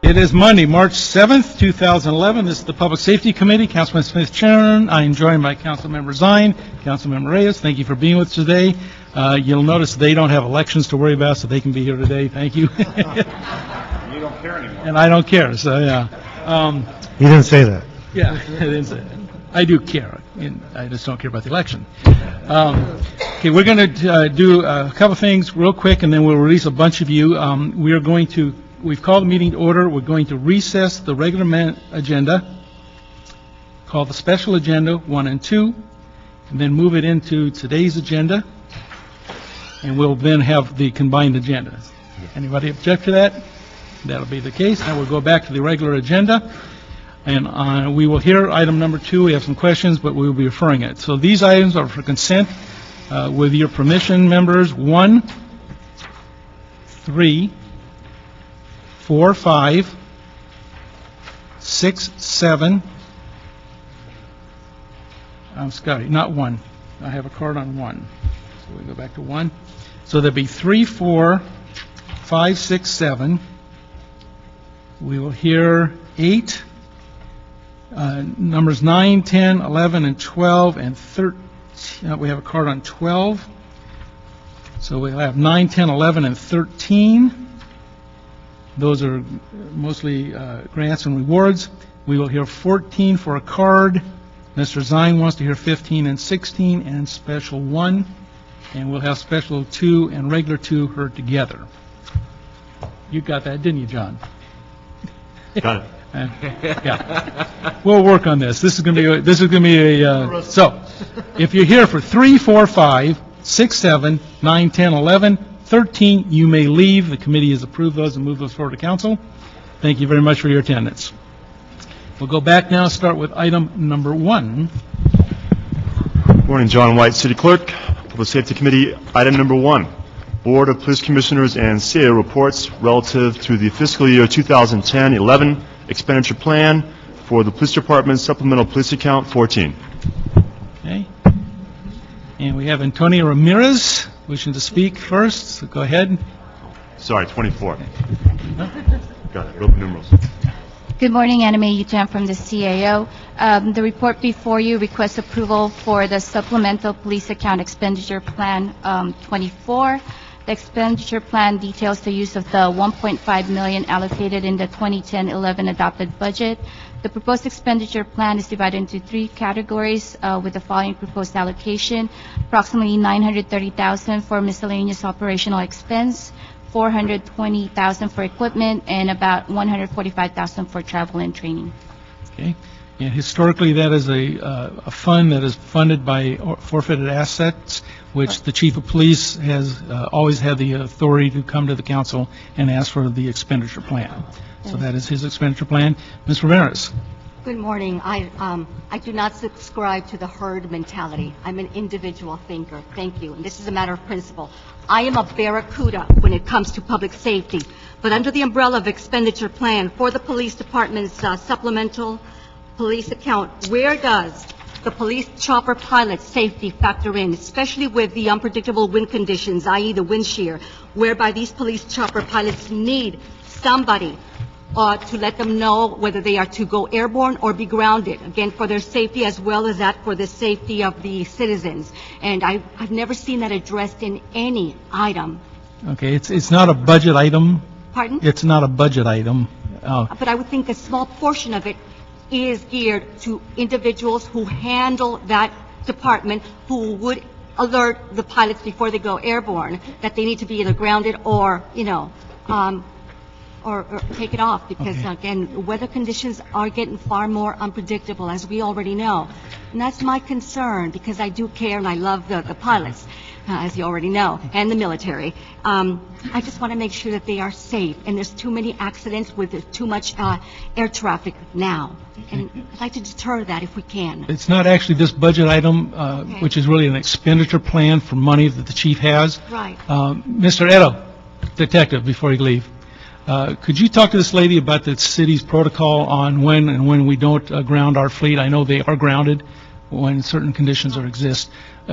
It is Monday, March 7th, 2011. This is the Public Safety Committee. Councilman Smith, Chairman. I am joined by Councilmember Zine, Councilmember Reyes. Thank you for being with us today. You'll notice they don't have elections to worry about, so they can be here today. Thank you. You don't care anymore. And I don't care, so yeah. You didn't say that. Yeah, I didn't say that. I do care. I just don't care about the election. Okay, we're going to do a couple things real quick, and then we'll release a bunch of you. We've called the meeting to order. We're going to recess the regular agenda, call the special agenda 1 and 2, and then move it into today's agenda, and we'll then have the combined agenda. Anybody object to that? That'll be the case. Now we'll go back to the regular agenda, and we will hear item number 2. We have some questions, but we will be referring it. So these items are for consent. With your permission, members, 1, 3, 4, 5, 6, 7. I'm Scotty, not 1. I have a card on 1. So we go back to 1. So there'll be 3, 4, 5, 6, 7. We will hear 8, numbers 9, 10, 11, and 12, and 13. We have a card on 12. So we'll have 9, 10, 11, and 13. Those are mostly grants and rewards. We will hear 14 for a card. Mr. Zine wants to hear 15 and 16 and special 1. And we'll have special 2 and regular 2 heard together. You got that, didn't you, John? Got it. Yeah. We'll work on this. This is going to be a so if you're here for 3, 4, 5, 6, 7, 9, 10, 11, 13, you may leave. The committee has approved those and moved those forward to council. Thank you very much for your attendance. We'll go back now, start with item number 1. Morning, John White, City Clerk, Public Safety Committee. Item number 1, Board of Police Commissioners and CAO reports relative to the fiscal year 2010-11 expenditure plan for the Police Department Supplemental Police Account 14. Okay. And we have Antonio Ramirez wishing to speak first, so go ahead. Sorry, 24. Got it, Roman numerals. Good morning, Anime Yutan from the CAO. The report before you requests approval for the Supplemental Police Account Expenditure Plan 24. The expenditure plan details the use of the $1.5 million allocated in the 2010-11 adopted budget. The proposed expenditure plan is divided into 3 categories with the following proposed allocation: approximately $930,000 for miscellaneous operational expense, $420,000 for equipment, and about $145,000 for travel and training. Okay. And historically, that is a fund that is funded by forfeited assets, which the Chief of Police has always had the authority to come to the council and ask for the expenditure plan. So that is his expenditure plan. Ms. Ramirez. Good morning. I do not subscribe to the herd mentality. I'm an individual thinker. Thank you. And this is a matter of principle. I am a barracuda when it comes to public safety. But under the umbrella of expenditure plan for the police department's supplemental police account, where does the police chopper pilot safety factor in, especially with the unpredictable wind conditions, i.e. the wind shear, whereby these police chopper pilots need somebody to let them know whether they are to go airborne or be grounded, again, for their safety as well as that for the safety of the citizens. And I've never seen that addressed in any item. Okay, it's not a budget item. Pardon? It's not a budget item. But I would think a small portion of it is geared to individuals who handle that department, who would alert the pilots before they go airborne that they need to be either grounded or, or take it off, because again, weather conditions are getting far more unpredictable, as we already know. And that's my concern, because I do care and I love the pilots, as you already know, and the military. I just want to make sure that they are safe, and there's too many accidents with too much air traffic now. And I'd like to deter that if we can. It's not actually this budget item, which is really an expenditure plan for money that the chief has. Right. Mr. Edo, detective, before you leave, could you talk to this lady about the city's protocol on when and when we don't ground our fleet? I know they are grounded when certain conditions exist.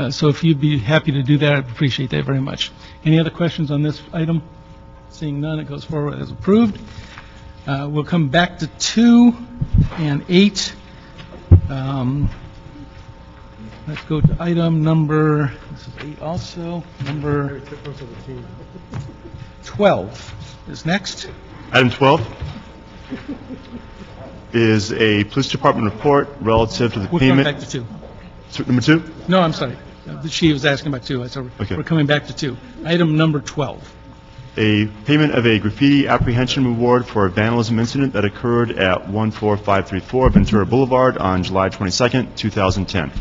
So if you'd be happy to do that, I'd appreciate that very much. Any other questions on this item? Seeing none, it goes forward as approved. We'll come back to 2 and 8. Let's go to item number, this is 8 also, number 12 is next. Item 12 is a police department report relative to the We're coming payment. back to 2. Number 2? No, I'm sorry. She was asking about 2. So Okay. we're coming back to 2. Item number 12. A payment of a graffiti apprehension reward for a vandalism incident that occurred at 14534 Ventura Boulevard on July 22nd, 2010.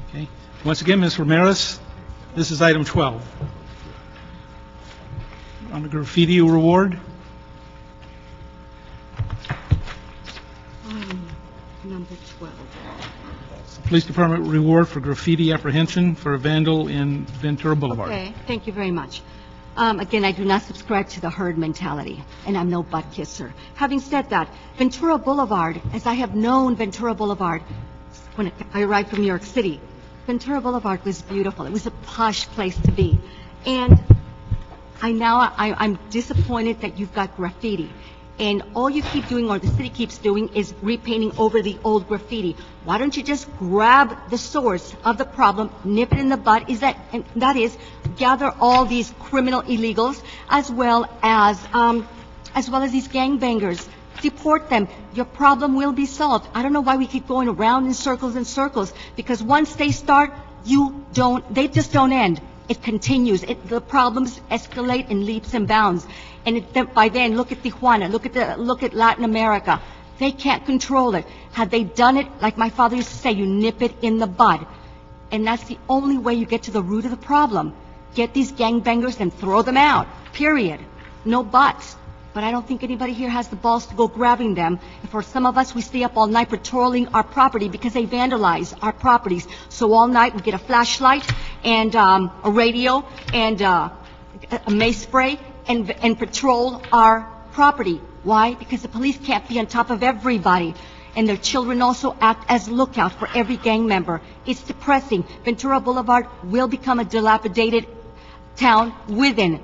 Okay. Once again, Ms. Ramirez, this is item 12. On the graffiti reward. Number 12. Police Department reward for graffiti apprehension for a vandal in Ventura Boulevard. Okay, thank you very much. Again, I do not subscribe to the herd mentality, and I'm no butt kisser. Having said that, Ventura Boulevard, as I have known Ventura Boulevard when I arrived from New York City, Ventura Boulevard was beautiful. It was a posh place to be. And I'm disappointed that you've got graffiti. And all you keep doing, or the city keeps doing, is repainting over the old graffiti. Why don't you just grab the source of the problem, nip it in the bud, and that is gather all these criminal illegals as well as these gangbangers. Deport them. Your problem will be solved. I don't know why we keep going around in circles and circles, because once they start, they just don't end. It continues. The problems escalate in leaps and bounds. And by then, look at Tijuana, look at Latin America. They can't control it. Had they done it, like my father used to say, you nip it in the bud. And that's the only way you get to the root of the problem. Get these gangbangers and throw them out. Period. No buts. But I don't think anybody here has the balls to go grabbing them. And for some of us, we stay up all night patrolling our property because they vandalize our properties. So all night we get a flashlight and a radio and a mace spray and patrol our property. Why? Because the police can't be on top of everybody. And their children also act as lookout for every gang member. It's depressing. Ventura Boulevard will become a dilapidated town within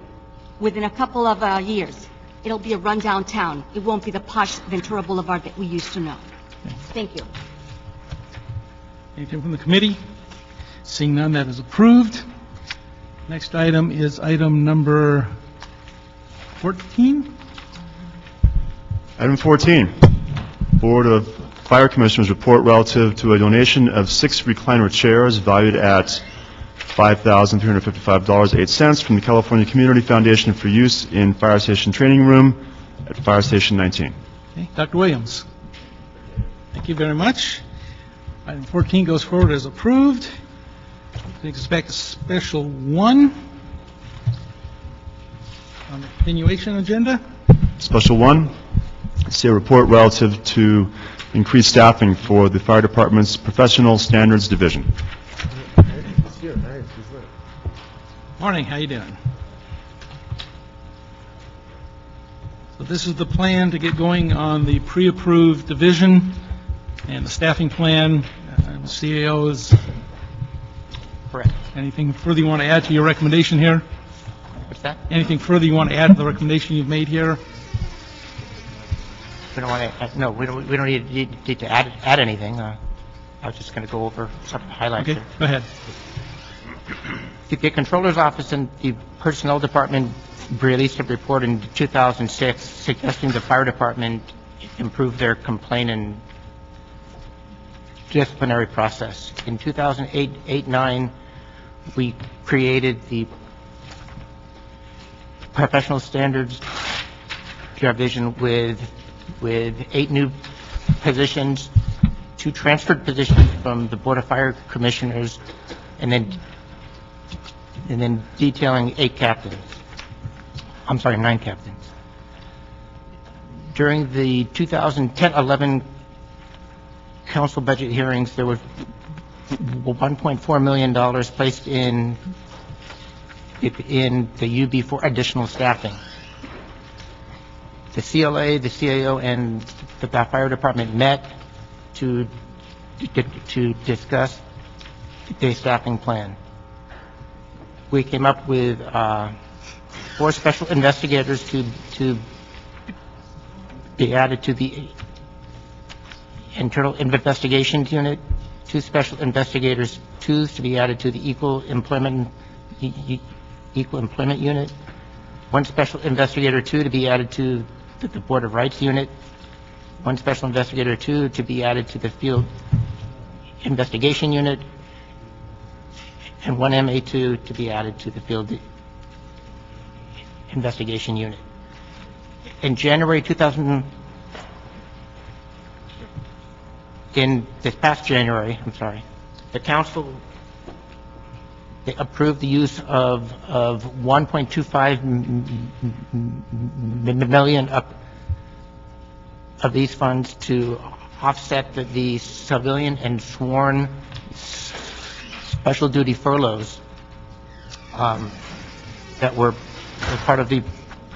a couple of years. It'll be a rundown town. It won't be the posh Ventura Boulevard that we used to know. Thank you. Anything from the committee? Seeing none, that is approved. Next item is item number 14. Item 14, Board of Fire Commissioners report relative to a donation of 6 recliner chairs valued at $5,355.08 from the California Community Foundation for use in Fire Station Training Room at Fire Station 19. Okay, Dr. Williams. Thank you very much. Item 14 goes forward as approved. Takes us back to Special 1 on the continuation agenda. Special 1, see a report relative to increased staffing for the Fire Department's Professional Standards Division. Morning, how you doing? So this is the plan to get going on the pre-approved division and the staffing plan. The CAO is... Correct. Anything further you want to add to your recommendation here? What's that? Anything further you want to add to the recommendation you've made here? We don't want to, no, we don't need to add anything. I was just going to go over some highlights. Okay, go ahead. The Controller's Office and the Personnel Department released a report in 2006 suggesting the Fire Department improve their complaint and disciplinary process. In 2008-9, we created the Professional Standards Division with 8 new positions, 2 transferred positions from the Board of Fire Commissioners, and then detailing 9 captains. During the 2010-11 council budget hearings, there was $1.4 million placed in the UB for additional staffing. The CLA, the CAO, and the fire department met to discuss the staffing plan. We came up with 4 special investigators to be added to the Internal Investigations Unit, 2 Special Investigators 2s to be added to the Equal Employment Unit, 1 Special Investigator 2 to be added to the Board of Rights Unit, 1 Special Investigator 2 to be added to the Field Investigation Unit, and 1 MA2 to be added to the Field Investigation Unit. In this past January, the council, they approved the use of 1.25 million of these funds to offset the civilian and sworn special duty furloughs that were part of the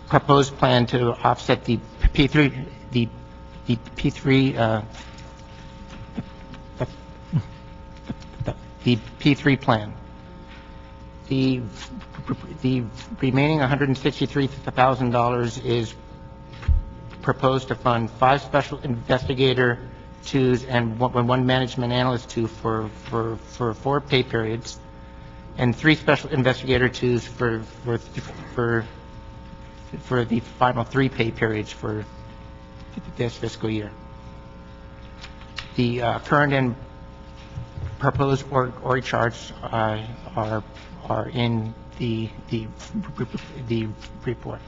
proposed plan to offset the P3 plan. The remaining $163,000 is proposed to fund 5 special investigator 2s and 1 management analyst 2 for 4 pay periods, and 3 special investigator 2s for the final 3 pay periods for this fiscal year. The current and proposed org charts are in the report.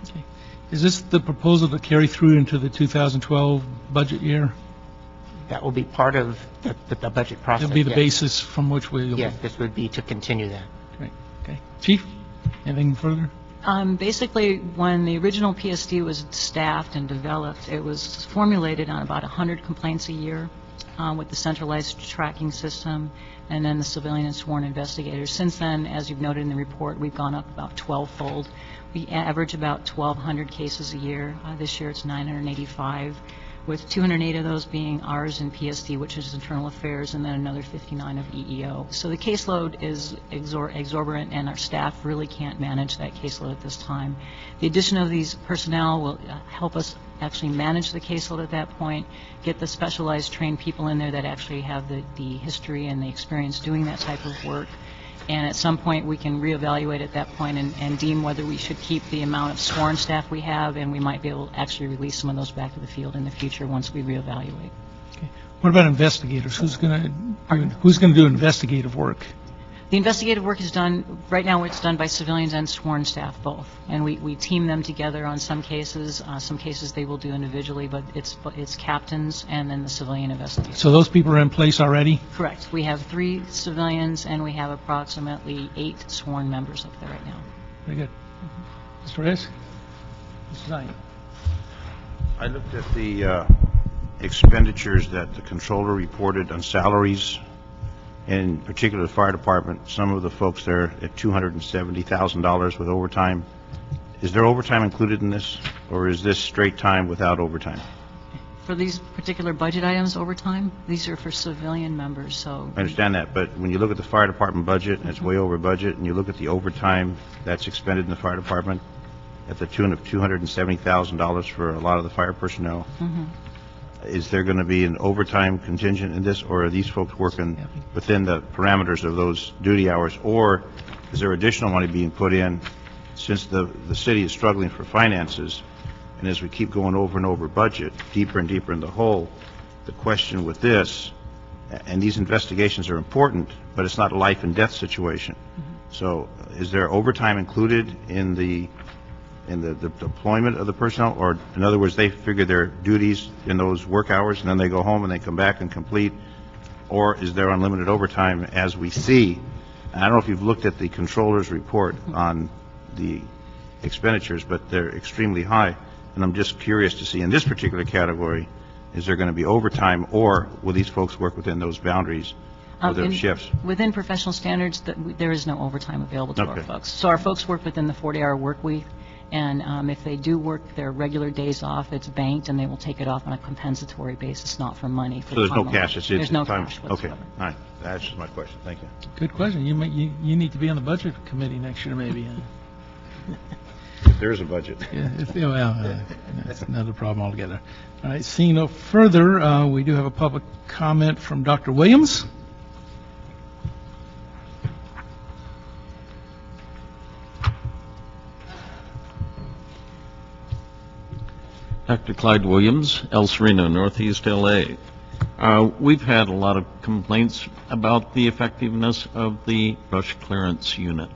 Okay. Is this the proposal to carry through into the 2012 budget year? That will be part of the budget process. That'll be the yes. basis from which we'll... Yes, this would be to continue that. Great. Okay. Chief, anything further? Basically, when the original PSD was staffed and developed, it was formulated on about 100 complaints a year with the centralized tracking system and then the civilian and sworn investigators. Since then, as you've noted in the report, we've gone up about 12-fold. We average about 1,200 cases a year. This year it's 985, with 208 of those being ours in PSD, which is Internal Affairs, and then another 59 of EEO. So the caseload is exorbitant, and our staff really can't manage that caseload at this time. The addition of these personnel will help us actually manage the caseload at that point, get the specialized trained people in there that actually have the history and the experience doing that type of work. And at some point, we can reevaluate at that point and deem whether we should keep the amount of sworn staff we have, and we might be able to actually release some of those back to the field in the future once we reevaluate. Okay. What about investigators? Who's going to do investigative work? The investigative work is done, right now it's done by civilians and sworn staff both. And we team them together on some cases. Some cases they will do individually, but it's captains and then the civilian investigators. So those people are in place already? Correct. We have 3 civilians and we have approximately 8 sworn members up there right now. Very good. Mr. Reyes? Mr. Zion? I looked at the expenditures that the controller reported on salaries, in particular the fire department. Some of the folks there at $270,000 with overtime. Is there overtime included in this, or is this straight time without overtime? For these particular budget items, overtime, these are for civilian members, so... I understand that, but when you look at the fire department budget, and it's way over budget, and you look at the overtime that's expended in the fire department at the tune of $270,000 for a lot of the fire personnel, is there going to be an overtime contingent in this, or are these folks working within the parameters of those duty hours, or is there additional money being put in since the city is struggling for finances, and as we keep going over and over budget, deeper and deeper in the hole, the question with this, and these investigations are important, but it's not a life and death situation. So is there overtime included in the deployment of the personnel, or in other words, they figure their duties in those work hours and then they go home and they come back and complete, or is there unlimited overtime as we see? And I don't know if you've looked at the controller's report on the expenditures, but they're extremely high, and I'm just curious to see in this particular category, is there going to be overtime, or will these folks work within those boundaries of their shifts? Within professional standards, there is no overtime available to our folks. So our folks work within the 40-hour work week. And if they do work their regular days off, it's banked, and they will take it off on a compensatory basis, not for money. So there's no cash? There's no time. cash whatsoever. Okay, all right. That's just my question. Thank you. Good question. You need to be on the budget committee next year, maybe. If there's a budget. Yeah, that's another problem altogether. All right, seeing no further, we do have a public comment from Dr. Williams. Dr. Clyde Williams, El Sereno, Northeast LA. We've had a lot of complaints about the effectiveness of the brush clearance unit.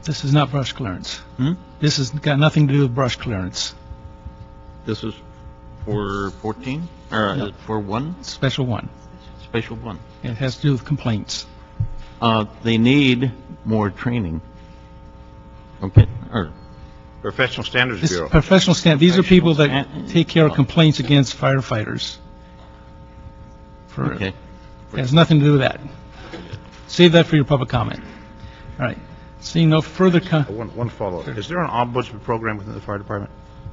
This is not brush clearance. Hmm? This has got nothing to do with brush clearance. This is for 14, or No. for one, Special one. special one. It has to do with complaints. They need more training. Okay, or Professional Standards This Bureau. professional stand, these are people that Professional take care of complaints against firefighters. okay. It has nothing to do with that. Save that for your public comment. All right. Seeing no further One follow-up. Is there an ombudsman program within the fire department?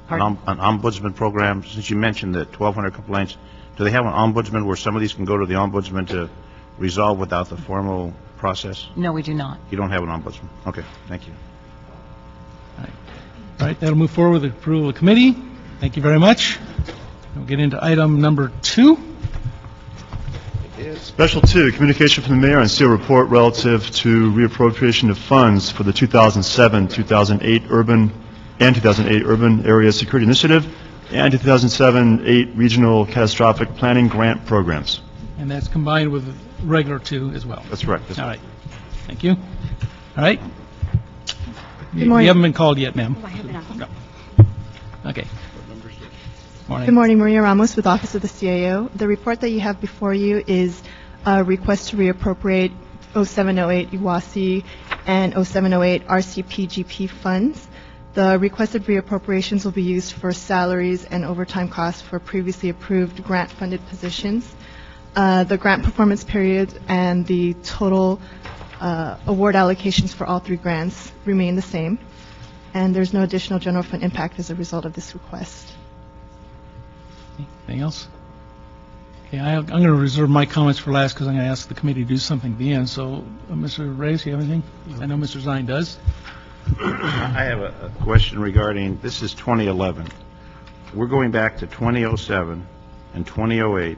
An ombudsman program, since you mentioned that 1,200 complaints, do they have an ombudsman where some of these can go to the ombudsman to resolve without the formal process? No, we do not. You don't have an ombudsman? Okay, thank you. All right, that'll move forward with the approval of the committee. Thank you very much. We'll get into item number 2. Special 2, communication from the mayor and seal report relative to reappropriation of funds for the 2007-2008 urban area security initiative and 2007-8 regional catastrophic planning grant programs. And that's combined with the regular 2 as well. That's right. All right. Thank you. All right. Good morning. You haven't been called yet, ma'am. No. Okay. Good morning, Maria Ramos with Office of the CAO. The report that you have before you is a request to reappropriate 0708 UWASI and 0708 RCPGP funds. The requested reappropriations will be used for salaries and overtime costs for previously approved grant-funded positions. The grant performance period and the total award allocations for all 3 grants remain the same, and there's no additional general fund impact as a result of this request. Anything else? Okay, I'm going to reserve my comments for last because I'm going to ask the committee to do something at the end. So, Mr. Reyes, you have anything? I know Mr. Zine does. I have a question regarding, this is 2011. We're going back to 2007 and 2008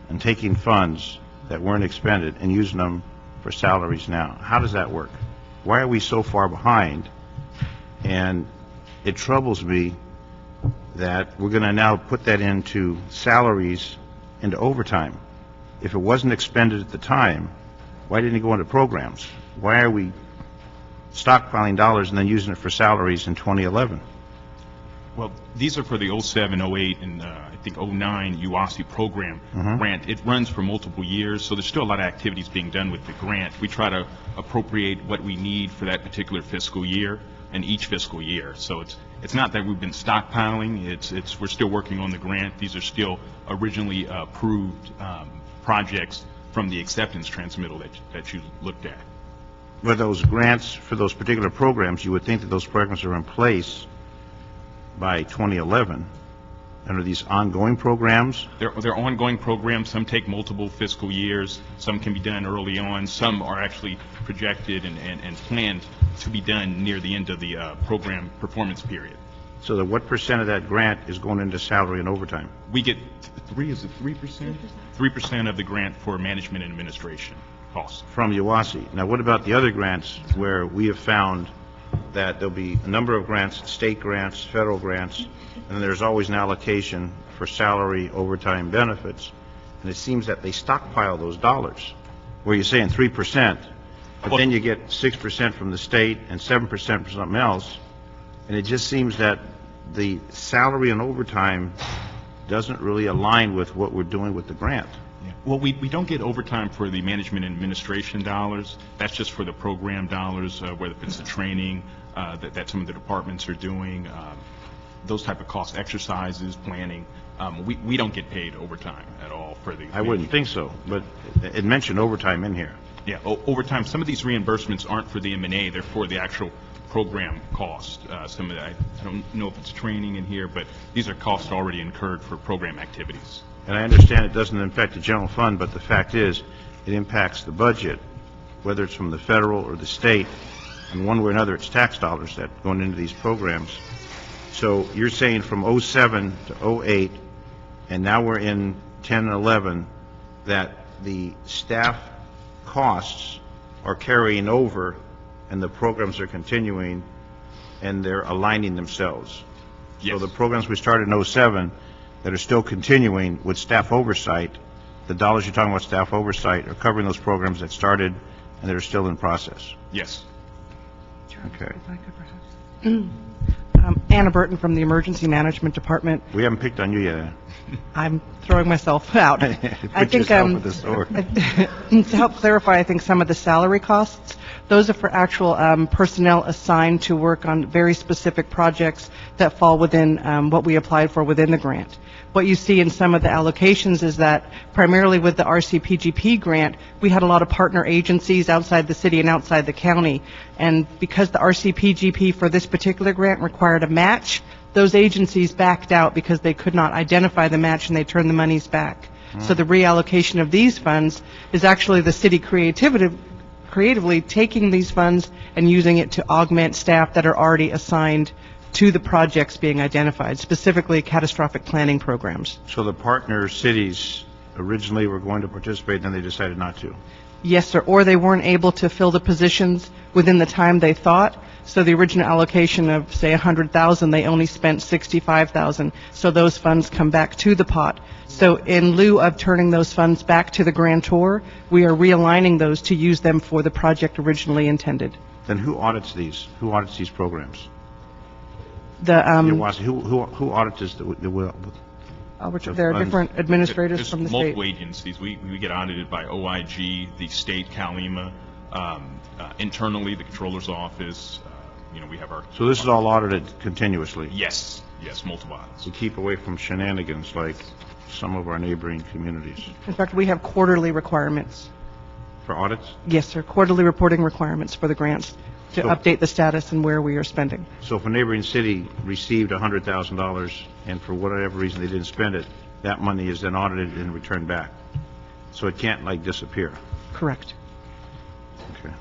and taking funds that weren't expended and using them for salaries now. How does that work? Why are we so far behind? And it troubles me that we're going to now put that into salaries, into overtime. If it wasn't expended at the time, why didn't it go into programs? Why are we stockpiling dollars and then using it for salaries in 2011? Well, these are for the 07, 08, and I think 09 UASI program grant. It runs for multiple years, so there's still a lot of activities being done with the grant. We try to appropriate what we need for that particular fiscal year and each fiscal year. So it's not that we've been stockpiling. It's we're still working on the grant. These are still originally approved projects from the acceptance transmittal that you looked at. But those grants for those particular programs, you would think that those programs are in place by 2011. And are these ongoing programs? They're ongoing programs. Some take multiple fiscal years. Some can be done early on. Some are actually projected and planned to be done near the end of the program performance period. So that what percent of that grant is going into salary and overtime? We get 3%? 3% of the grant for management and administration costs. From UASI. Now, what about the other grants where we have found that there'll be a number of grants, state grants, federal grants, and there's always an allocation for salary, overtime, benefits, and it seems that they stockpile those dollars, where you're saying 3%, but then you get 6% from the state and 7% from something else, and it just seems that the salary and overtime doesn't really align with what we're doing with the grant. Well, we don't get overtime for the management and administration dollars. That's just for the program dollars, whether it's the training that some of the departments are doing, those type of costs, exercises, planning. We don't get paid overtime at all for the... I wouldn't think so, but it mentioned overtime in here. Yeah, overtime. Some of these reimbursements aren't for the M&A. They're for the actual program cost. Some of that, I don't know if it's training in here, but these are costs already incurred for program activities. And I understand it doesn't affect the general fund, but the fact is, it impacts the budget, whether it's from the federal or the state, And one way or another, it's tax dollars that going into these programs. So you're saying from '07 to '08, and now we're in 10 and 11, that the staff costs are carrying over and the programs are continuing and they're aligning themselves. Yes. So the programs we started in '07 that are still continuing with staff oversight, the dollars you're talking about staff oversight are covering those programs that started and that are still in process. Yes. Okay. If I could perhaps. Anna Burton from the Emergency Management Department. We haven't picked on you yet. I'm throwing myself out. Put yourself with the sword. To help clarify, I think some of the salary costs, those are for actual personnel assigned to work on very specific projects that fall within what we applied for within the grant. What you see in some of the allocations is that primarily with the RCPGP grant, we had a lot of partner agencies outside the city and outside the county. And because the RCPGP for this particular grant required a match, those agencies backed out because they could not identify the match and they turned the monies back. So the reallocation of these funds is actually the city creatively taking these funds and using it to augment staff that are already assigned to the projects being identified, specifically catastrophic planning programs. So the partner cities originally were going to participate, and then they decided not to. Yes, sir, or they weren't able to fill the positions within the time they thought. So the original allocation of, say, 100,000, they only spent 65,000. So those funds come back to the pot. So in lieu of turning those funds back to the grantor, we are realigning those to use them for the project originally intended. Then who audits these? Who audits these programs? The Who audits there are different administrators There's from the state. multiple agencies. We get audited by OIG, the state, CalEMA, internally, the controller's office. We have our... So this is all audited continuously? Yes, multiple audits. To keep away from shenanigans like some of our neighboring communities. In fact, we have quarterly requirements. For audits? Yes, sir, quarterly reporting requirements for the grants to So- update the status and where we are spending. So if a neighboring city received $100,000 and for whatever reason they didn't spend it, that money is then audited and returned back. So it can't disappear. Correct. Okay.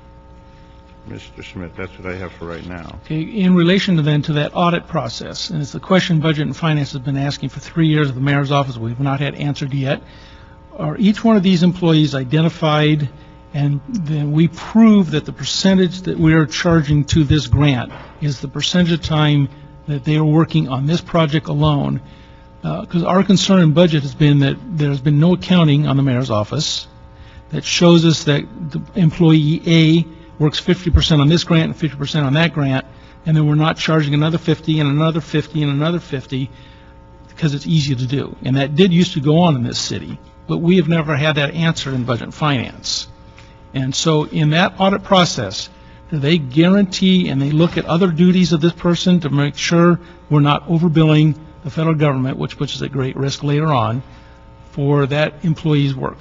Mr. Smith, that's what I have for right now. Okay, in relation to that audit process, and it's the question Budget and Finance has been asking for 3 years of the mayor's office, we've not had answered yet. Are each one of these employees identified, and then we prove that the percentage that we are charging to this grant is the percentage of time that they are working on this project alone? Because our concern in budget has been that there's been no accounting on the mayor's office that shows us that the employee A works 50% on this grant and 50% on that grant, and then we're not charging another 50 and another 50 and another 50 because it's easy to do. And that did used to go on in this city, but we have never had that answered in Budget and Finance. And so in that audit process, do they guarantee and they look at other duties of this person to make sure we're not overbilling the federal government, which puts us at great risk later on, for that employee's work?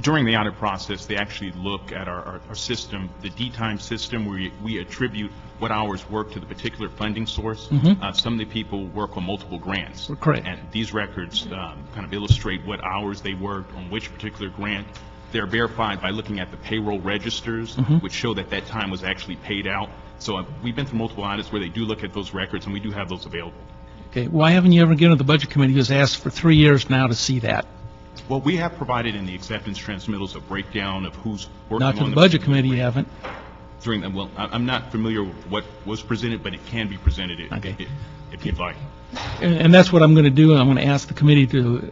During the audit process, they actually look at our system, the D-time system, where we attribute what hours work to the particular funding source. Some of the people work on multiple grants. Correct. And these records kind of illustrate what hours they worked on which particular grant. They're verified by looking at the payroll registers, which show that time was actually paid out. So we've been through multiple audits where they do look at those records, and we do have those available. Okay, why haven't you ever given the Budget Committee, who's asked for 3 years now to see that? Well, we have provided in the acceptance transmittals a breakdown of who's working on Not to the Budget Committee, you haven't. Well, I'm not familiar with what was presented, but it can be presented if you'd like. And that's what I'm going to do. I'm going to ask the committee to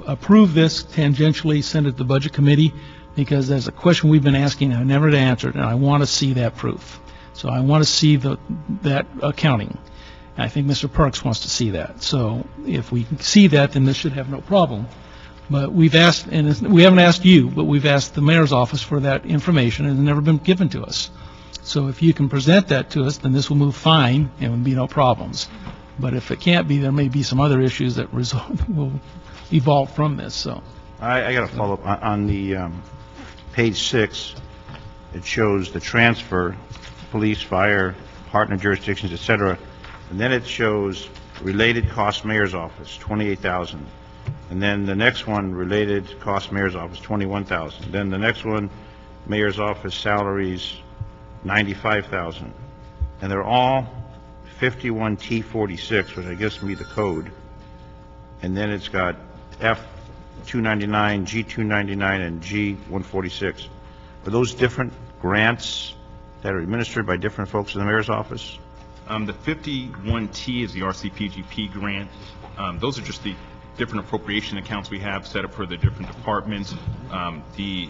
approve this tangentially, send it to the Budget Committee, because there's a question we've been asking and I've never answered, and I want to see that proof. So I want to see that accounting. And I think Mr. Parks wants to see that. So if we can see that, then this should have no problem. But we've asked, and we haven't asked you, but we've asked the mayor's office for that information, and it's never been given to us. So if you can present that to us, then this will move fine, and will be no problems. But if it can't be, there may be some other issues that will evolve from this, so. I got to follow up on the page 6. It shows the transfer, police, fire, partner jurisdictions, et cetera. And then it shows related cost mayor's office, 28,000. And then the next one, related cost mayor's office, 21,000. Then the next one, mayor's office salaries, $95,000. And they're all 51T46, which I guess would be the code. And then it's got F299, G299, and G146. Are those different grants that are administered by different folks in the mayor's office? The 51T is the RCPGP grant. Those are just the different appropriation accounts we have set up for the different departments. The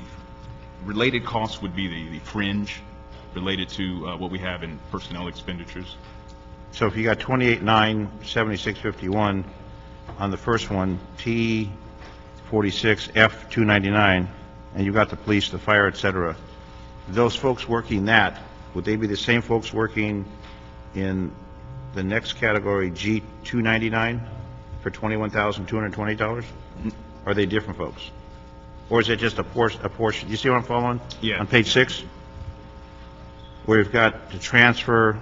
related costs would be the fringe related to what we have in personnel expenditures. So if you got 28,976.51 on the first one, T46, F299, and you got the police, the fire, et cetera, those folks working that, would they be the same folks working in the next category, G299, for $21,220? Are they different folks? Or is it just a portion? You see what I'm following? Yeah. On page 6, where you've got the transfer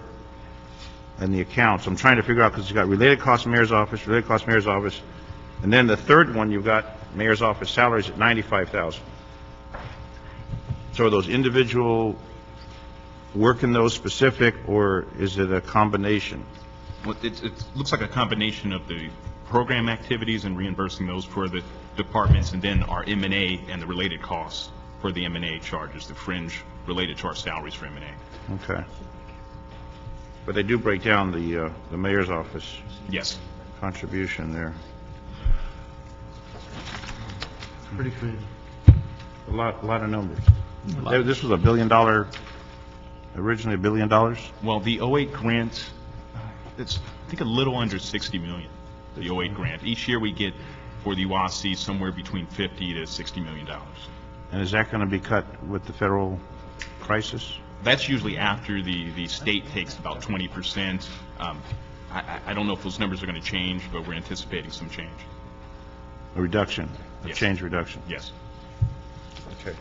and the accounts. I'm trying to figure out, because you've got related costs mayor's office, related costs mayor's office, and then the third one, you've got mayor's office salaries at $95,000. So are those individual work in those specific, or is it a combination? Well, it looks like a combination of the program activities and reimbursing those for the departments, and then our M&A and the related costs for the M&A charges, the fringe related to our salaries for M&A. Okay. But they do break down the mayor's office Yes. contribution there. Pretty creative. A lot of numbers. This was originally $1 billion? Well, the 08 grant, it's, I think, a little under 60 million, the 08 grant. Each year we get for the UASI somewhere between 50 to 60 million dollars. And is that going to be cut with the federal crisis? That's usually after the state takes about 20%. I don't know if those numbers are going to change, but we're anticipating some change. A reduction, a Yes. change reduction? Yes. Okay.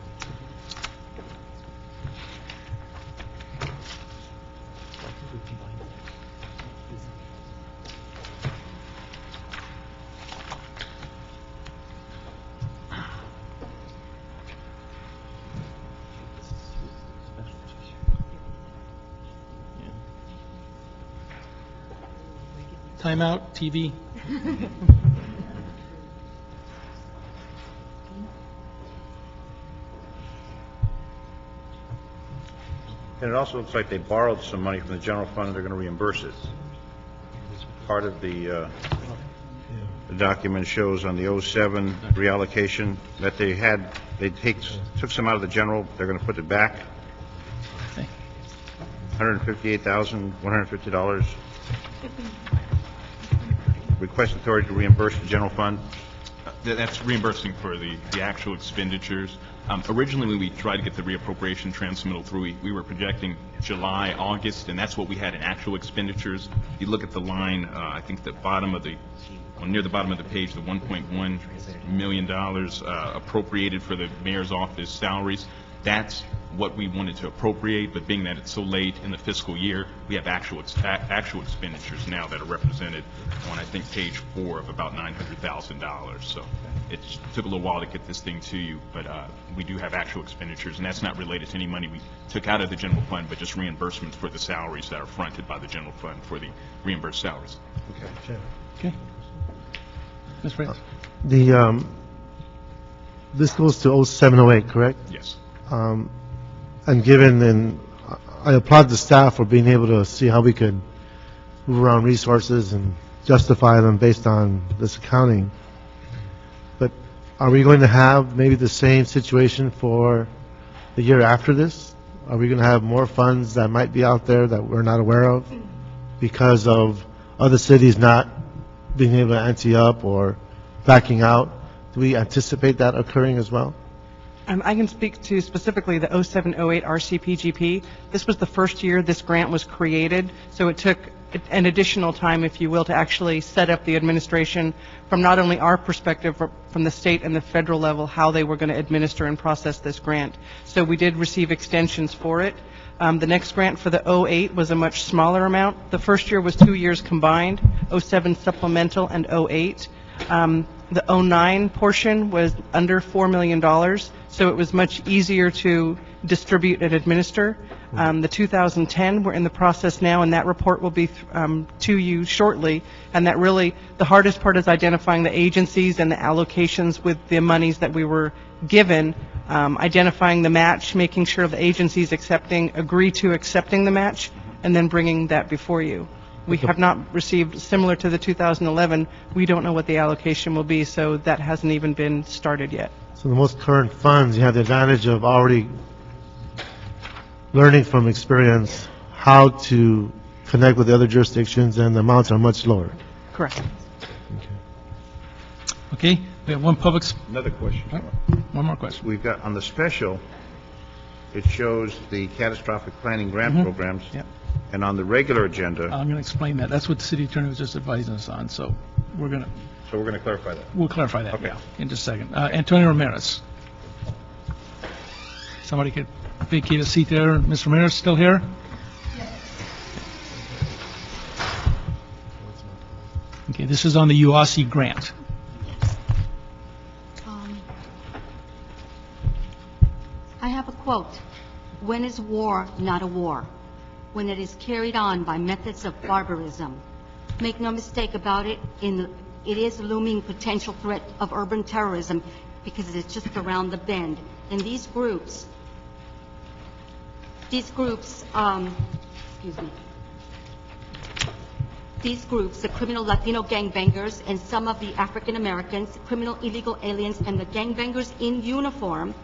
Timeout, TV. And it also looks like they borrowed some money from the general fund, and they're going to reimburse it. Part of the document shows on the 07 reallocation that they took some out of the general, they're going to put it back. Okay. $158,150. Request authority to reimburse the general fund. That's reimbursing for the actual expenditures. Originally, when we tried to get the reappropriation transmittal through, we were projecting July, August, and that's what we had in actual expenditures. If you look at the line, I think near the bottom of the page, the $1.1 million appropriated for the mayor's office salaries, that's what we wanted to appropriate, but being that it's so late in the fiscal year, we have actual expenditures now that are represented on, I think, page 4 of about $900,000. So it took a little while to get this thing to you, but we do have actual expenditures, and that's not related to any money we took out of the general fund, but just reimbursements for the salaries that are fronted by the general fund for the reimbursed salaries. Okay. Ms. Reyes? This goes to 0708, correct? Yes. And given, I applaud the staff for being able to see how we could move around resources and justify them based on this accounting. But are we going to have maybe the same situation for the year after this? Are we going to have more funds that might be out there that we're not aware of because of other cities not being able to ante up or backing out? Do we anticipate that occurring as well? I can speak to specifically the 0708 RCPGP. This was the first year this grant was created, so it took an additional time, if you will, to actually set up the administration from not only our perspective, but from the state and the federal level, how they were going to administer and process this grant. So we did receive extensions for it. The next grant for the 08 was a much smaller amount. The first year was 2 years combined, 07 supplemental and 08. The 09 portion was under $4 million, so it was much easier to distribute and administer. The 2010, we're in the process now, and that report will be to you shortly. And that really, the hardest part is identifying the agencies and the allocations with the monies that we were given, identifying the match, making sure the agencies agree to accepting the match, and then bringing that before you. We have not received, similar to the 2011, we don't know what the allocation will be, so that hasn't even been started yet. So the most current funds, you have the advantage of already learning from experience how to connect with the other jurisdictions, and the amounts are much lower. Correct. Okay, we have one public, Another question. one more question. We've got, on the special, it shows the catastrophic planning grant programs. Yep. And on the regular agenda, I'm going to explain that. That's what the city attorney was just advising us on, so we're going to clarify that. we'll clarify that, Okay. yeah, in just a second. Antonio Ramirez. Somebody could vacate a seat there. Mr. Ramirez, still here? Okay, this is on the UASI grant. I have a quote. When is war not a war? When it is carried on by methods of barbarism. Make no mistake about it, it is a looming potential threat of urban terrorism because it is just around the bend. And these groups, the criminal Latino gangbangers and some of the African Americans, criminal illegal aliens, and the gangbangers in uniform,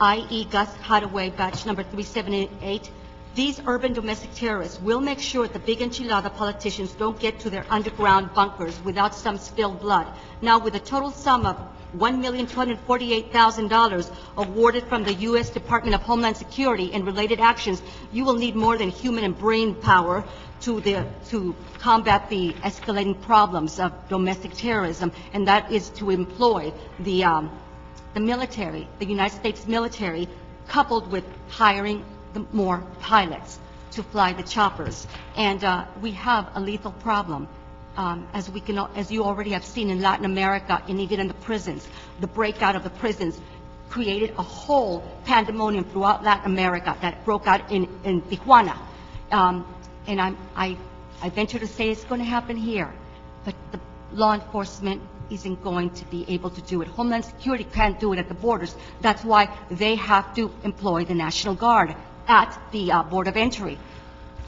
i.e. Gus Hadaway, batch number 378, these urban domestic terrorists will make sure the big enchilada politicians don't get to their underground bunkers without some spilled blood. Now, with a total sum of $1,248,000 awarded from the U.S. Department of Homeland Security and related actions, you will need more than human and brain power to combat the escalating problems of domestic terrorism, and that is to employ the military, the United States military, coupled with hiring more pilots to fly the choppers. And we have a lethal problem. As you already have seen in Latin America and even in the prisons, the breakout of the prisons created a whole pandemonium throughout Latin America that broke out in Tijuana. And I venture to say it's going to happen here, but the law enforcement isn't going to be able to do it. Homeland Security can't do it at the borders. That's why they have to employ the National Guard at the Board of Entry.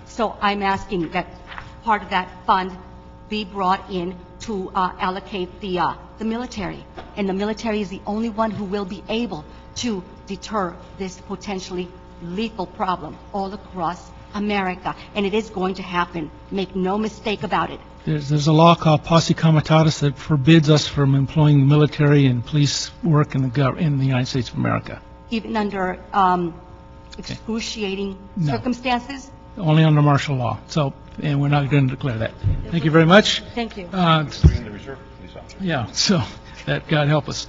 So I'm asking that part of that fund be brought in to allocate the military. And the military is the only one who will be able to deter this potentially lethal problem all across America. And it is going to happen. Make no mistake about it. There's a law called Posse Comitatus that forbids us from employing military and police work in the United States of America. Even under excruciating circumstances? Only under martial law. So, and we're not going to declare that. Thank you very much. Thank you. Yeah, so that, God help us.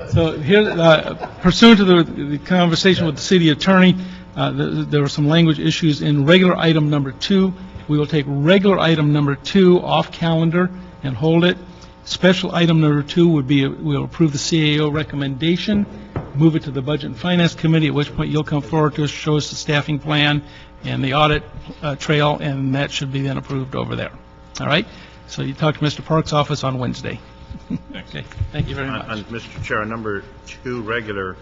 So here, pursuant to the conversation with the city attorney, there were some language issues in regular item number 2. We will take regular item number 2 off calendar and hold it. Special item number 2 would be, we'll approve the CAO recommendation, move it to the Budget and Finance Committee, at which point you'll come forward to us, show us the staffing plan and the audit trail, and that should be then approved over there. All right? So you talk to Mr. Park's office on Wednesday. Okay, thank you very much. Mr. Chair, on number 2 regular,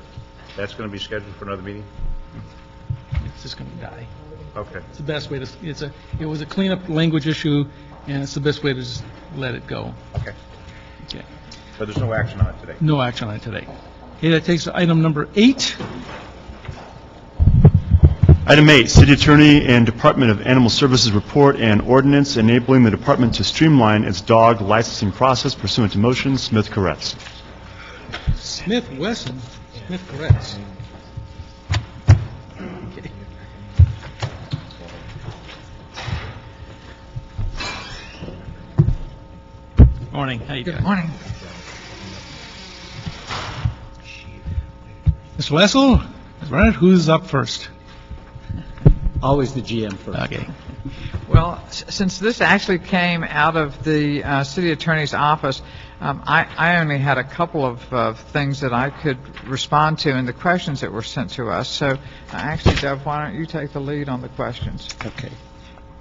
that's going to be scheduled for another meeting? It's just going to die. Okay. It's the best way to, it was a cleanup language issue, and it's the best way to just let it go. Okay. Okay. But there's no action on it today? No action on it today. Okay, that takes us to item number 8. Item 8, City Attorney and Department of Animal Services report and ordinance enabling the department to streamline its dog licensing process pursuant to motion. Smith-Koretz. Smith-Wesson. Smith-Koretz. Okay. Morning. How you doing? Good morning. Mr. Wessel, right? Who's up first? Always the GM first. Okay. Well, since this actually came out of the city attorney's office, I only had a couple of things that I could respond to in the questions that were sent to us. So actually, Deb, why don't you take the lead on the questions? Okay.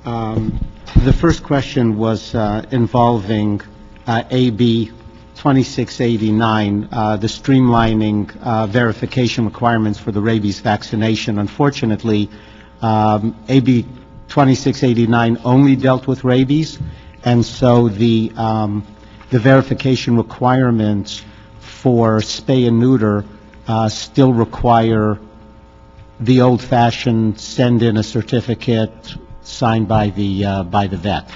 The first question was involving AB 2689, the streamlining verification requirements for the rabies vaccination. Unfortunately, AB 2689 only dealt with rabies, and so the verification requirements for spay and neuter still require the old-fashioned send in a certificate signed by the vet.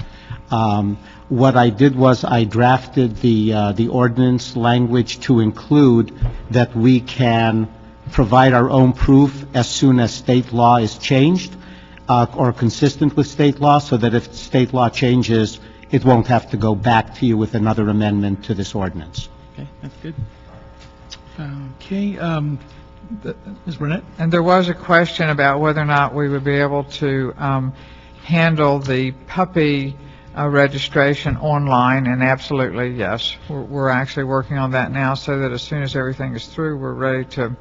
What I did was I drafted the ordinance language to include that we can provide our own proof as soon as state law is changed or consistent with state law, so that if state law changes, it won't have to go back to you with another amendment to this ordinance. Okay, that's good. Okay, Ms. Burnett? And there was a question about whether or not we would be able to handle the puppy registration online, and absolutely yes. We're actually working on that now, so that as soon as everything is through, we're ready to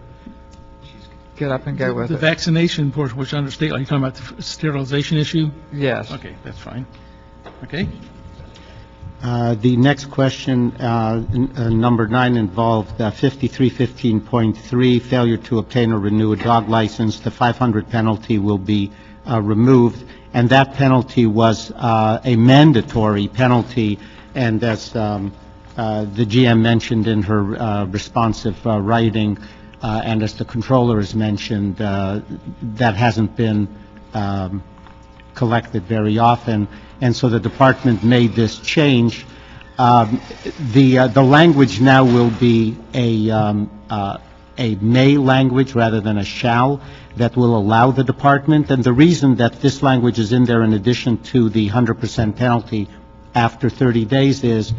get up and go with The it. vaccination portion, which under state law, you're talking about the sterilization issue? Yes. Okay, that's fine. Okay. The next question, number 9, involved 5315.3, failure to obtain or renew a dog license. The 500 penalty will be removed, and that penalty was a mandatory penalty, and as the GM mentioned in her responsive writing, and as the controller has mentioned, that hasn't been collected very often, and so the department made this change. The language now will be a may language rather than a shall, that will allow the department, and the reason that this language is in there in addition to the 100% penalty after 30 days is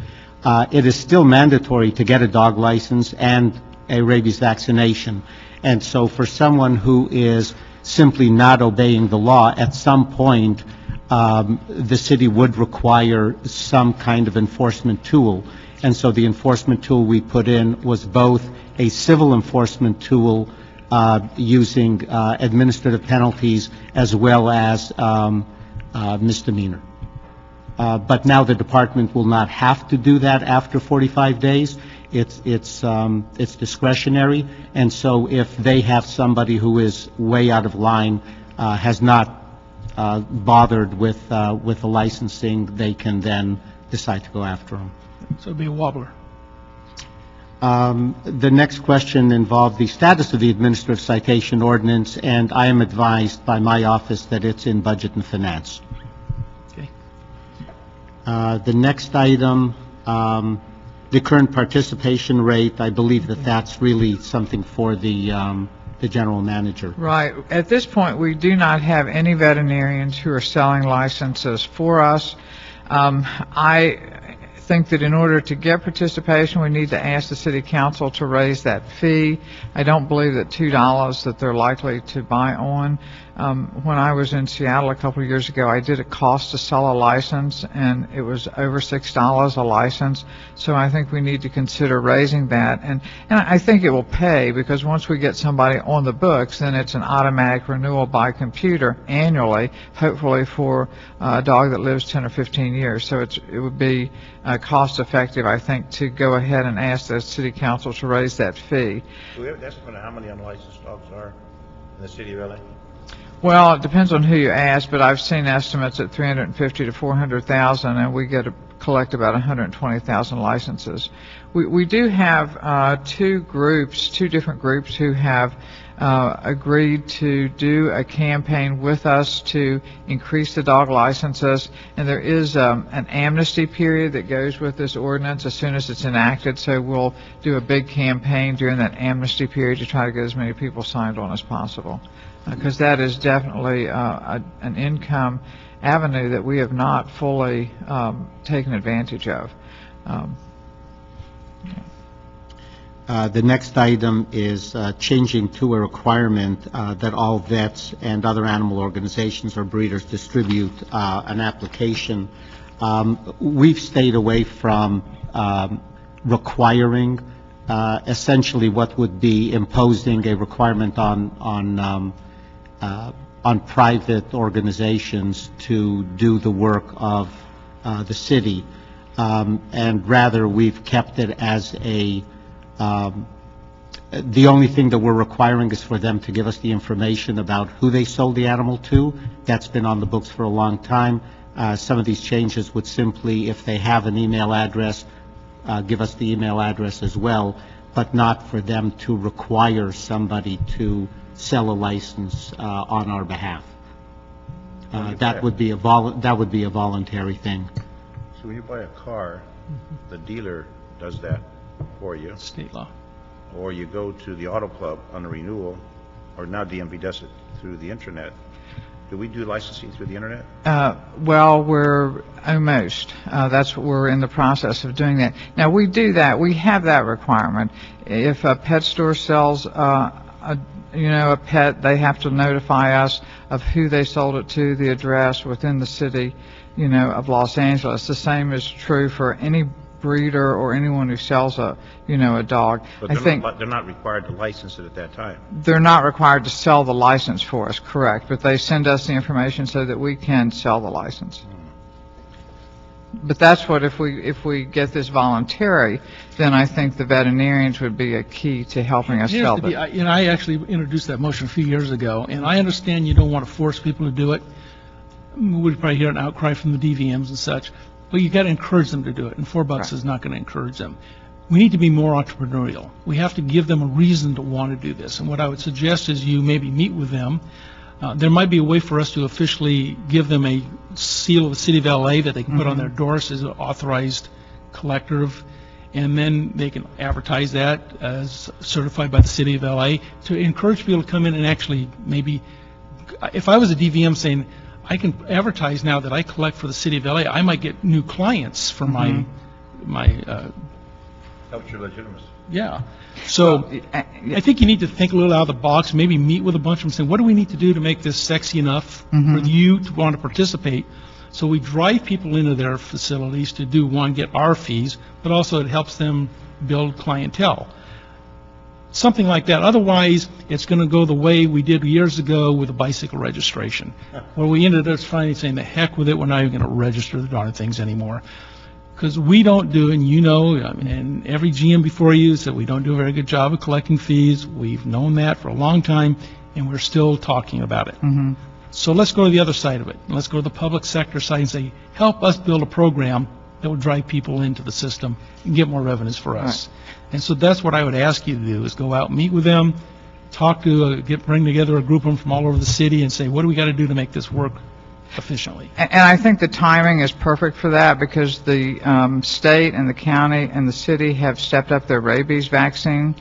it is still mandatory to get a dog license and a rabies vaccination, and so for someone who is simply not obeying the law, at some point the city would require some kind of enforcement tool, and so the enforcement tool we put in was both a civil enforcement tool using administrative penalties as well as misdemeanor. But now the department will not have to do that after 45 days. It's discretionary, and so if they have somebody who is way out of line, has not bothered with the licensing, they can then decide to go after them. So it'd be a wobbler. The next question involved the status of the administrative citation ordinance, and I am advised by my office that it's in Budget and Finance. Okay. The next item, the current participation rate, I believe that that's really something for the general manager. Right. At this point, we do not have any veterinarians who are selling licenses for us. I think that in order to get participation, we need to ask the city council to raise that fee. I don't believe that $2 that they're likely to buy on. When I was in Seattle a couple of years ago, I did a cost to sell a license, and it was over $6 a license. So I think we need to consider raising that. And I think it will pay, because once we get somebody on the books, then it's an automatic renewal by computer annually, hopefully for a dog that lives 10 or 15 years. So it would be cost effective, I think, to go ahead and ask the city council to raise that fee. Do we have an estimate of how many unlicensed dogs are in the city of LA? Well, it depends on who you ask, but I've seen estimates at 350 to 400,000, and we collect about 120,000 licenses. We do have two different groups who have agreed to do a campaign with us to increase the dog licenses, and there is an amnesty period that goes with this ordinance as soon as it's enacted, so we'll do a big campaign during that amnesty period to try to get as many people signed on as possible, because that is definitely an income avenue that we have not fully taken advantage of. The next item is changing to a requirement that all vets and other animal organizations or breeders distribute an application. We've stayed away from requiring, essentially what would be imposing a requirement on private organizations to do the work of the city. And rather, we've kept it as a, the only thing that we're requiring is for them to give us the information about who they sold the animal to. That's been on the books for a long time. Some of these changes would simply, if they have an email address, give us the email address as well, but not for them to require somebody to sell a license on our behalf. That would be a voluntary thing. So when you buy a car, the dealer does that for you. State law. Or you go to the auto club on a renewal, or now DMV does it through the internet. Do we do licensing through the internet? Well, we're almost. That's what we're in the process of doing that. Now, we do that. We have that requirement. If a pet store sells a pet, they have to notify us of who they sold it to, the address within the city, of Los Angeles. The same is true for any breeder or anyone who sells a dog. But they're not required to license it at that time. They're not required to sell the license for us, correct, but they send us the information so that we can sell the license. But that's what, if we get this voluntary, then I think the veterinarians would be a key to helping us sell it. I actually introduced that motion a few years ago, and I understand you don't want to force people to do it. We'd probably hear an outcry from the DVMs and such, but you got to encourage them to do it, and $4 is not going to encourage them. We need to be more entrepreneurial. We have to give them a reason to want to do this, and what I would suggest is you maybe meet with them. There might be a way for us to officially give them a seal of the City of LA that they can put on their doors as an authorized collector, and then they can advertise that as certified by the City of LA to encourage people to come in and actually maybe, if I was a DVM saying, I can advertise now that I collect for the City of LA, I might get new clients for my Helps your legitimacy. yeah. So I think you need to think a little out of the box, maybe meet with a bunch of them, saying, what do we need to do to make this sexy enough for you to want to participate? So we drive people into their facilities to do, one, get our fees, but also it helps them build clientele. Something like that. Otherwise, it's going to go the way we did years ago with the bicycle registration, where we ended up finally saying, the heck with it, we're not even going to register the darn things anymore. Because we don't do, and and every GM before you said we don't do a very good job of collecting fees. We've known that for a long time, and we're still talking about it. So let's go to the other side of it. Let's go to the public sector side and say, help us build a program that will drive people into the system and get more revenues for us. And so that's what I would ask you to do, is go out, meet with them, talk to, bring together a group of them from all over the city and say, what do we got to do to make this work efficiently? And I think the timing is perfect for that, because the state and the county and the city have stepped up their rabies vaccine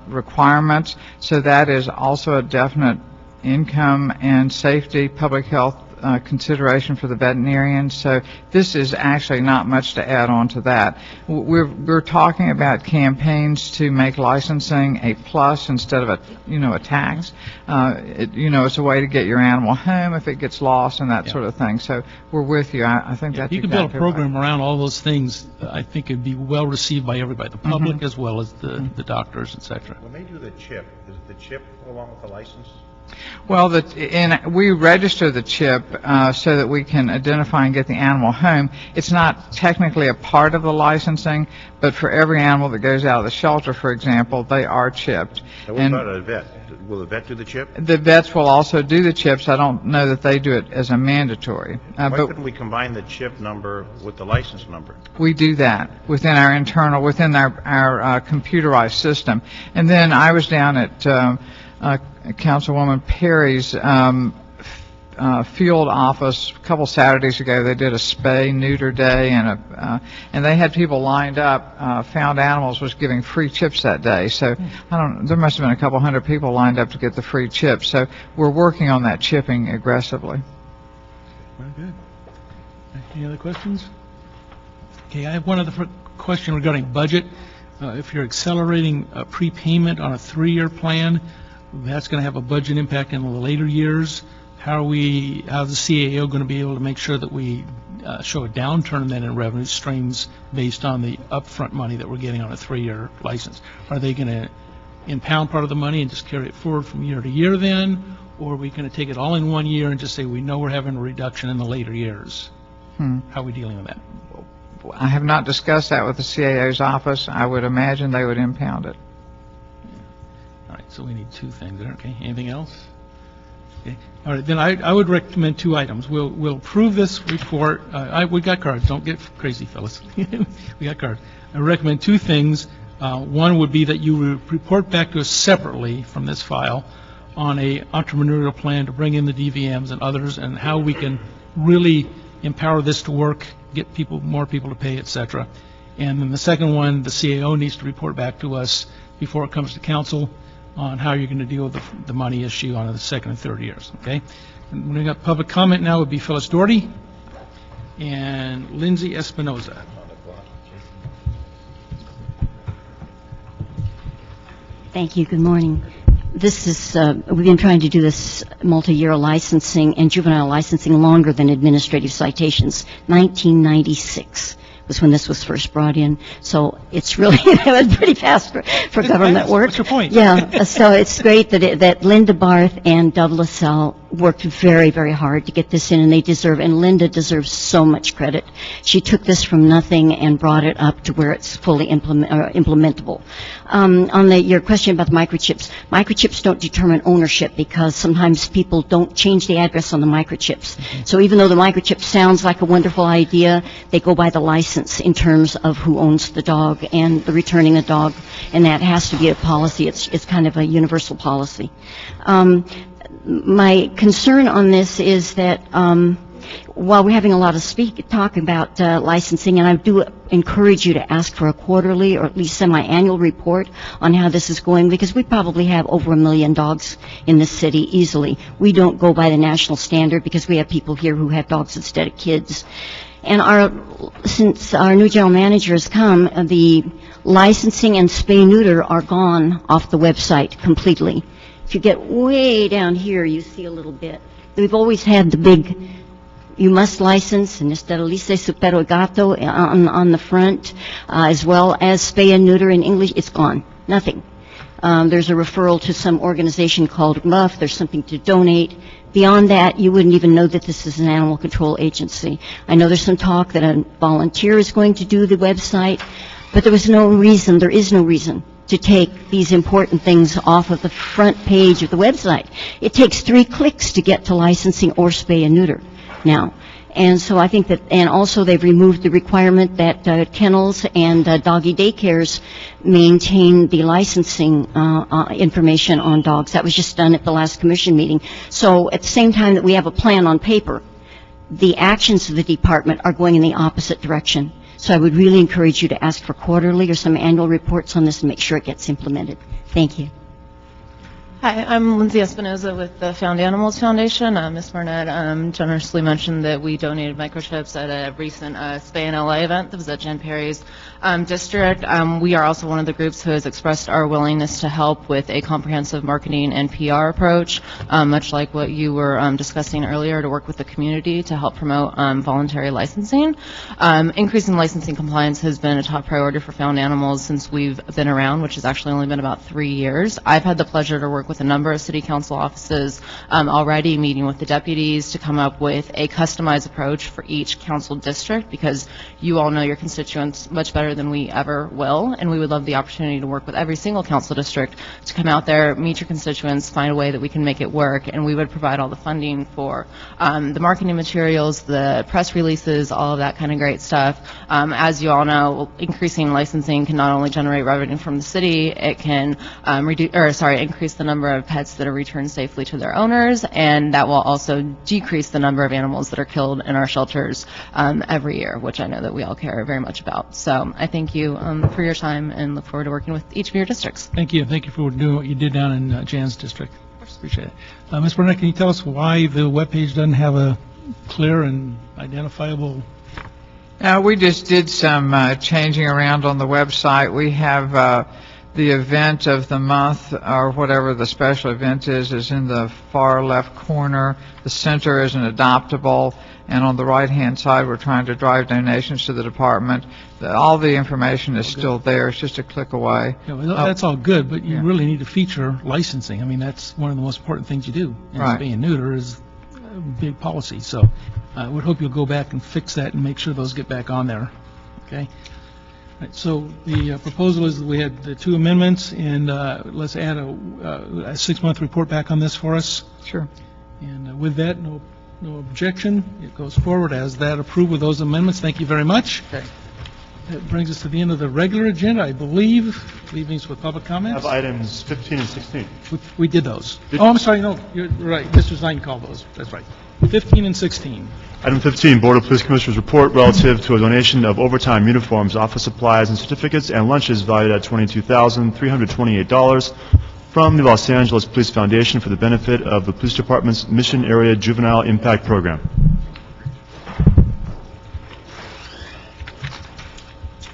requirements. So that is also a definite income and safety, public health consideration for the veterinarians. So this is actually not much to add on to that. We're talking about campaigns to make licensing a plus instead of a tax. It's a way to get your animal home if it gets lost and that sort of thing. So we're with you. I think that's you can build a program around all those things. I think it'd be well received by everybody, the public as well as the doctors, etc. When they do the chip, does the chip go along with the license? Well, we register the chip so that we can identify and get the animal home. It's not technically a part of the licensing, but for every animal that goes out of the shelter, for example, they are chipped. Now, what about a vet? Will the vet do the chip? The vets will also do the chips. I don't know that they do it as a mandatory. Why couldn't we combine the chip number with the license number? We do that within our computerized system. And then I was down at Councilwoman Perry's field office a couple Saturdays ago. They did a Spay, Neuter day, and they had people lined up. Found Animals was giving free chips that day. So there must have been a couple hundred people lined up to get the free chips. So we're working on that chipping aggressively. Very good. Any other questions? Okay, I have one other question regarding budget. If you're accelerating a prepayment on a 3-year plan, that's going to have a budget impact in the later years. How's the CAO going to be able to make sure that we show a downturn then in revenue streams based on the upfront money that we're getting on a 3-year license? Are they going to impound part of the money and just carry it forward from year to year then? Or are we going to take it all in 1 year and just say we know we're having a reduction in the later years? How are we dealing with that? I have not discussed that with the CAO's office. I would imagine they would impound it. All right, so we need 2 things there, okay? Anything else? Okay. All right, then I would recommend 2 items. We'll approve this report. We got cards. Don't get crazy, fellas. We got cards. I recommend 2 things. One would be that you report back to us separately from this file on a entrepreneurial plan to bring in the DVMs and others and how we can really empower this to work, get more people to pay, et cetera. And then the second one, the CAO needs to report back to us before it comes to council on how you're going to deal with the money issue on the 2nd and 3rd years, okay? And we got public comment now would be Phyllis Doherty and Lindsay Espinoza. Thank you. Good morning. This is, we've been trying to do this multi-year licensing and juvenile licensing longer than administrative citations. 1996 was when this was first brought in. So it's really pretty fast for government work. What's your point? Yeah. So it's great that Linda Barth and Doug LaSalle worked very, very hard to get this in, and they deserve, and Linda deserves so much credit. She took this from nothing and brought it up to where it's fully implementable. On your question about the microchips don't determine ownership because sometimes people don't change the address on the microchips. So even though the microchip sounds like a wonderful idea, they go by the license in terms of who owns the dog and the returning the dog, and that has to be a policy. It's kind of a universal policy. My concern on this is that while we're having a lot of talk about licensing, and I do encourage you to ask for a quarterly or at least semi-annual report on how this is going, because we probably have over 1 million dogs in this city easily. We don't go by the national standard because we have people here who have dogs instead of kids. And since our new general manager has come, the licensing and spay-neuter are gone off the website completely. If you get way down here, you see a little bit. We've always had the big, you must license, and sterilice su perro gato on the front, as well as spay and neuter in English. It's gone. Nothing. There's a referral to some organization called MUF. There's something to donate. Beyond that, you wouldn't even know that this is an animal control agency. I know there's some talk that a volunteer is going to do the website, but there is no reason to take these important things off of the front page of the website. It takes 3 clicks to get to licensing or spay and neuter now. And so I think that, and also they've removed the requirement that kennels and doggy daycares maintain the licensing information on dogs. That was just done at the last commission meeting. So at the same time that we have a plan on paper, the actions of the department are going in the opposite direction. So I would really encourage you to ask for quarterly or some annual reports on this and make sure it gets implemented. Thank you. Hi, I'm Lindsay Espinoza with the Found Animals Foundation. Ms. Barnett generously mentioned that we donated microchips at a recent Spay in LA event that was at Jen Perry's district. We are also one of the groups who has expressed our willingness to help with a comprehensive marketing and PR approach, much like what you were discussing earlier, to work with the community to help promote voluntary licensing. Increasing licensing compliance has been a top priority for Found Animals since we've been around, which has actually only been about 3 years. I've had the pleasure to work with a number of city council offices already, meeting with the deputies to come up with a customized approach for each council district, because you all know your constituents much better than we ever will, and we would love the opportunity to work with every single council district to come out there, meet your constituents, find a way that we can make it work, and we would provide all the funding for the marketing materials, the press releases, all of that kind of great stuff. As you all know, increasing licensing can not only generate revenue from the city, it can increase the number of pets that are returned safely to their owners, and that will also decrease the number of animals that are killed in our shelters every year, which I know that we all care very much about. So I thank you for your time and look forward to working with each of your districts. Thank you. Thank you for doing what you did down in Jan's district. Appreciate it. Ms. Burnett, can you tell us why the webpage doesn't have a clear and identifiable? We just did some changing around on the website. We have the event of the month, or whatever the special event is in the far left corner. The center is an adoptable, and on the right-hand side, we're trying to drive donations to the department. All the information is still there. It's just a click away. Yeah, well, that's all good, but you really need to feature licensing. I mean, that's one of the most important things you do. And Right. spay and neuter is a big policy, so I would hope you'll go back and fix that and make sure those get back on there, okay? All right, so the proposal is that we had the two amendments, and let's add a 6-month report back on this for us. Sure. And with that, no objection. It goes forward as that, approved with those amendments. Thank you very much. Okay. That brings us to the end of the regular agenda, I believe. Leavings with public I comments. have items 15 and 16. We did those. Oh, I'm sorry, no, you're right. Mr. Zine called those. That's right. 15 and 16. Item 15, Board of Police Commissioners report relative to a donation of overtime uniforms, office supplies, and certificates and lunches valued at $22,328 from the Los Angeles Police Foundation for the benefit of the Police Department's Mission Area Juvenile Impact Program.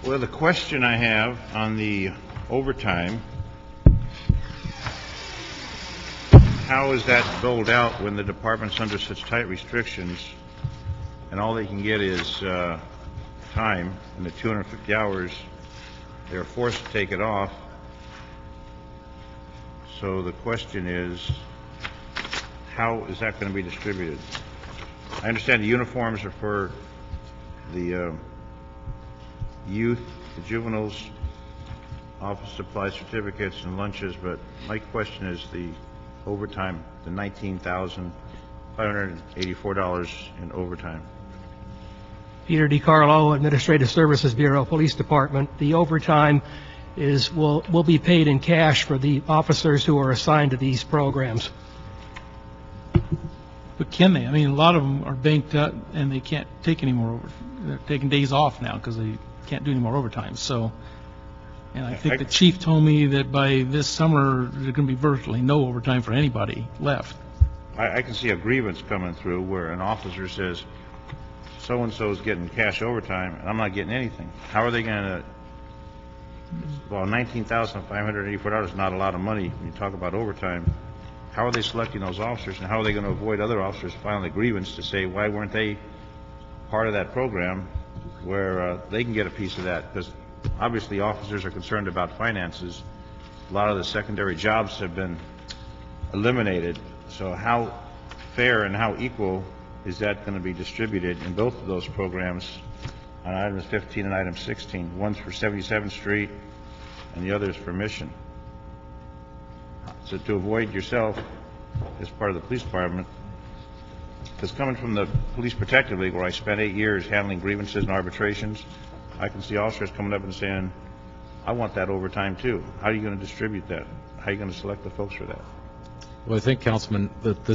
Well, the question I have on the overtime, how is that doled out when the department's under such tight restrictions and all they can get is time, and the 250 hours, they're forced to take it off? So the question is, how is that going to be distributed? I understand the uniforms are for the youth, the juveniles, office supply certificates and lunches, but my question is the overtime, the $19,584 in overtime. Peter DiCarlo, Administrative Services Bureau, Police Department. The overtime will be paid in cash for the officers who are assigned to these programs. But can they? I mean, a lot of them are banked up and they can't take any more over. They're taking days off now because they can't do any more overtime. So, and I think the chief told me that by this summer there's going to be virtually no overtime for anybody left. I can see a grievance coming through where an officer says, so-and-so is getting cash overtime and I'm not getting anything. How are they going to, well, $19,584 is not a lot of money when you talk about overtime. How are they selecting those officers, and how are they going to avoid other officers filing a grievance to say, why weren't they part of that program where they can get a piece of that? Because obviously officers are concerned about finances. A lot of the secondary jobs have been eliminated. So how fair and how equal is that going to be distributed in both of those programs on items 15 and item 16? One's for 77th Street and the other is for Mission. So to avoid yourself as part of the police department, because coming from the Police Protective League where I spent 8 years handling grievances and arbitrations, I can see officers coming up and saying, I want that overtime too. How are you going to distribute that? How are you going to select the folks for that? Well, I think, Councilman, that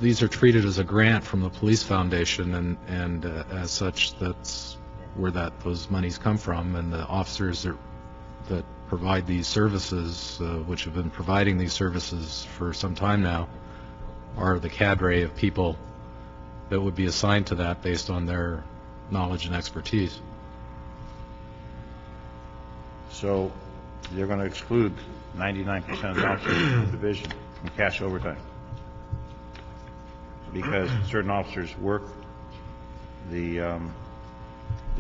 these are treated as a grant from the Police Foundation, and as such, that's where those monies come from, and the officers that provide these services, which have been providing these services for some time now, are the cadre of people that would be assigned to that based on their knowledge and expertise. So you're going to exclude 99% of the officers in the division from cash overtime because certain officers work the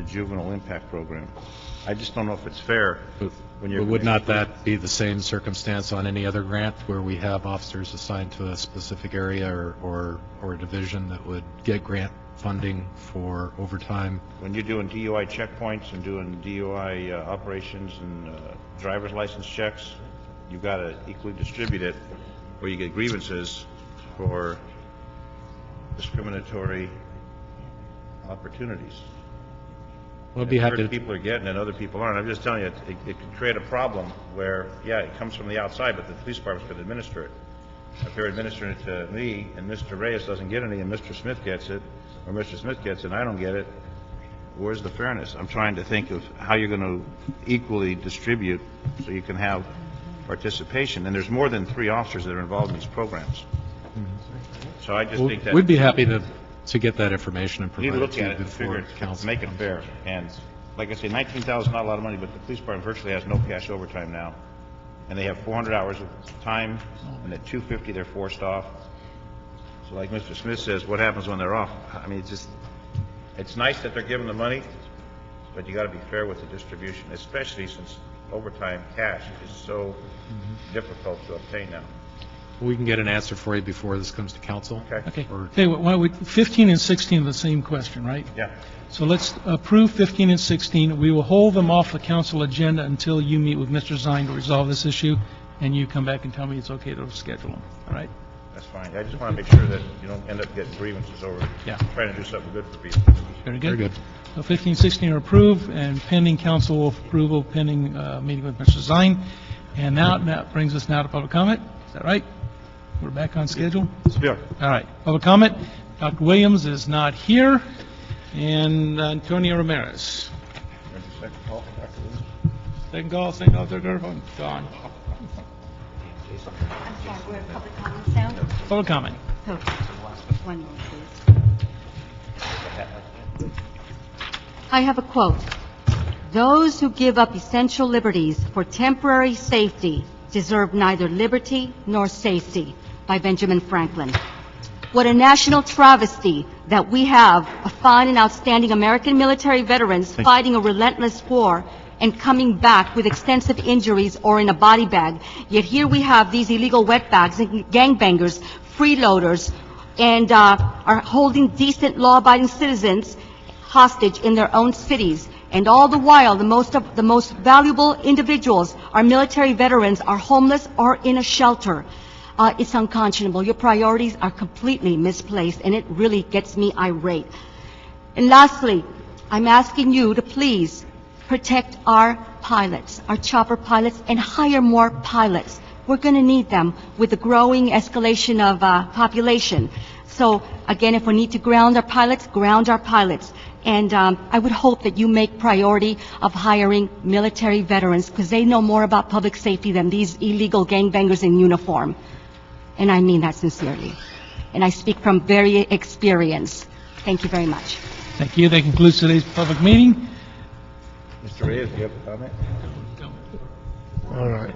juvenile impact program. I just don't know if it's fair. But would not that be the same circumstance on any other grant where we have officers assigned to a specific area or a division that would get grant funding for overtime? When you're doing DUI checkpoints and doing DUI operations and driver's license checks, you've got to equally distribute it where you get grievances for discriminatory opportunities. We'll be happy Certain people are getting it, other people aren't. I'm just telling you, it could create a problem where, yeah, it comes from the outside, but the police department's going to administer it. If they're administering it to me, and Mr. Reyes doesn't get any, and Mr. Smith gets it, or Mr. Smith gets it, and I don't get it, where's the fairness? I'm trying to think of how you're going to equally distribute so you can have participation. And there's more than 3 officers that are involved in these programs. So I just think that we'd be happy to get that information and you provide need to look it to at you it and before figure it, council. make it fair. And like I say, $19,000 is not a lot of money, but the police department virtually has no cash overtime now. and they have 400 hours of time, and at 2:50 they're forced off. So like Mr. Smith says, what happens when they're off? I mean, it's nice that they're given the money, but you got to be fair with the distribution, especially since overtime cash is so difficult to obtain now. We can get an answer for you before this comes to council. Okay. Or- Hey, why don't we, 15 and 16 are the same question, right? Yeah. So let's approve 15 and 16. We will hold them off the council agenda until you meet with Mr. Zine to resolve this issue, and you come back and tell me it's okay to schedule them, all right? That's fine. I just want to make sure that you don't end up getting grievances over trying to do something good for people. Very good. Very good. So 15, 16 are approved, and pending council approval, pending meeting with Mr. Zine. And now, that brings us now to public comment. Is that right? We're back on schedule? Yeah. All right. Public comment. Dr. Williams is not here. And Antonio Ramirez. Second call, third call, gone. I'm sorry, we're at public comments now? Public comment. Okay. One moment, please. I have a quote. Those who give up essential liberties for temporary safety deserve neither liberty nor safety, by Benjamin Franklin. What a national travesty that we have a fine and outstanding American military veterans fighting a relentless war and coming back with extensive injuries or in a body bag. Yet here we have these illegal wetbags and gangbangers, freeloaders, and are holding decent law-abiding citizens hostage in their own cities. And all the while, the most valuable individuals, our military veterans, are homeless or in a shelter. It's unconscionable. Your priorities are completely misplaced, and it really gets me irate. And lastly, I'm asking you to please protect our pilots, our chopper pilots, and hire more pilots. We're going to need them with the growing escalation of population. So, again, if we need to ground our pilots, ground our pilots. And I would hope that you make priority of hiring military veterans, because they know more about public safety than these illegal gangbangers in uniform. And I mean that sincerely. And I speak from very experience. Thank you very much. Thank you. That concludes today's public meeting. Mr. Reyes, do you have a comment? All right.